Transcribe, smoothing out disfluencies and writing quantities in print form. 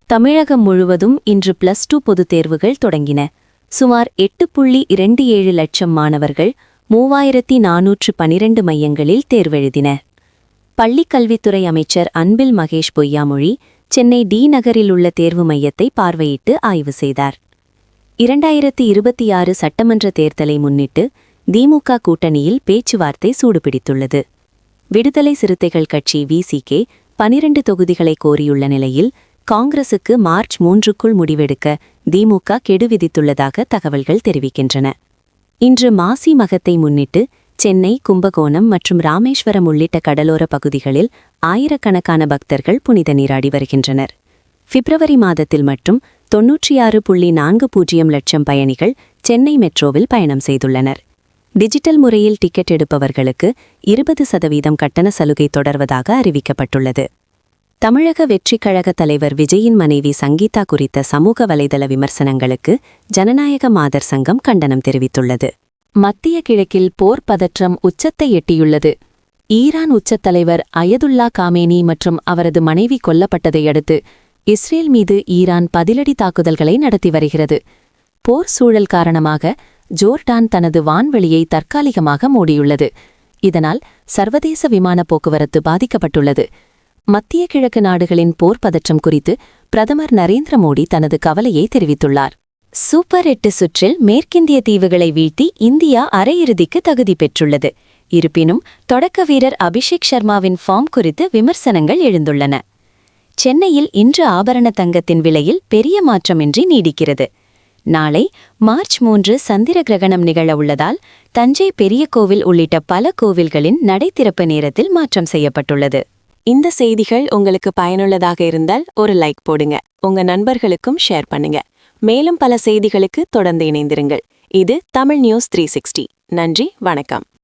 தமிழகம் முழுவதும் இன்று +2 பொதுத் தேர்வுகள் தொடங்கின. சுமார் 8.27 லட்சம் மாணவர்கள் 3412 மையங்களில் தேர்வெழுதினர். பள்ளிக் கல்வித்துறை அமைச்சர் அன்பில் மகேஷ் பொய்யாமொழி சென்னை டி நகரில் உள்ள தேர்வு மையத்தை பார்வையிட்டு ஆய்வு செய்தார். 2026 சட்டமன்ற தேர்தலை முன்னிட்டு திமுக கூட்டணியில் பேச்சுவார்த்தை சூடுபிடித்துள்ளது. விடுதலை சிறுத்தைகள் கட்சி விசிகே 12 தொகுதிகளை கோரியுள்ள நிலையில் காங்கிரசுக்கு மார்ச் 3க்குள் முடிவெடுக்க திமுக கெடு விதித்துள்ளதாக தகவல்கள் தெரிவிக்கின்றன. இன்று மாசி மகத்தை முன்னிட்டு சென்னை, கும்பகோணம் மற்றும் ராமேஸ்வரம் உள்ளிட்ட கடலோர பகுதிகளில் ஆயிரக்கணக்கான பக்தர்கள் புனித நீராடி வருகின்றனர். பிப்ரவரி மாதத்தில் மட்டும் 96.40 லட்சம் பயணிகள் சென்னை மெட்ரோவில் பயணம் செய்துள்ளனர். டிஜிட்டல் முறையில் டிக்கெட் எடுப்பவர்களுக்கு 20% கட்டண சலுகை தொடர்வதாக அறிவிக்கப்பட்டுள்ளது. தமிழக வெற்றிக் கழக தலைவர் விஜயின் மனைவி சங்கீதா குறித்த சமூக வலைதள விமர்சனங்களுக்கு ஜனநாயக மாதர் சங்கம் கண்டனம் தெரிவித்துள்ளது. மத்திய கிழக்கில் போர் பதற்றம் உச்சத்தை எட்டியுள்ளது. ஈரான் உச்சத் தலைவர் அயதுல்லா காமேனி மற்றும் அவரது மனைவி கொல்லப்பட்டதை அடுத்து இஸ்ரேல் மீது ஈரான் பதிலடி தாக்குதல்களை நடத்தி வருகிறது. போர் சூழல் காரணமாக ஜோர்டான் தனது வான்வெளியை தற்காலிகமாக மூடியுள்ளது. இதனால் சர்வதேச விமான போக்குவரத்து பாதிக்கப்பட்டுள்ளது. மத்திய கிழக்கு நாடுகளின் போர் பதற்றம் குறித்து பிரதமர் நரேந்திர மோடி தனது கவலையை தெரிவித்துள்ளார். சூப்பர் 8 சுற்றில் மேற்கிந்திய தீவுகளை வீழ்த்தி இந்தியா அரையிறுதிக்கு தகுதி பெற்றுள்ளது. இருப்பினும் தொடக்க வீரர் அபிஷேக் சர்மாவின் ஃபார்ம் குறித்து விமர்சனங்கள் எழுந்துள்ளன. சென்னையில் இன்று ஆபரண தங்கத்தின் விலையில் பெரிய மாற்றமின்றி நீடிக்கிறது. நாளை மார்ச் 3 சந்திர கிரகணம் நிகழ உள்ளதால் தஞ்சை பெரிய கோவில் உள்ளிட்ட பல கோவில்களின் நடை திறப்பு நேரத்தில் மாற்றம் செய்யப்பட்டுள்ளது. இந்த செய்திகள் உங்களுக்கு பயனுள்ளதாக இருந்தால் ஒரு லைக் போடுங்க. உங்க நண்பர்களுக்கும் ஷேர் பண்ணுங்க. மேலும் பல செய்திகளுக்கு தொடர்ந்து இணைந்திருங்கள். இது தமிழ் நியூஸ் 360. நன்றி, வணக்கம்.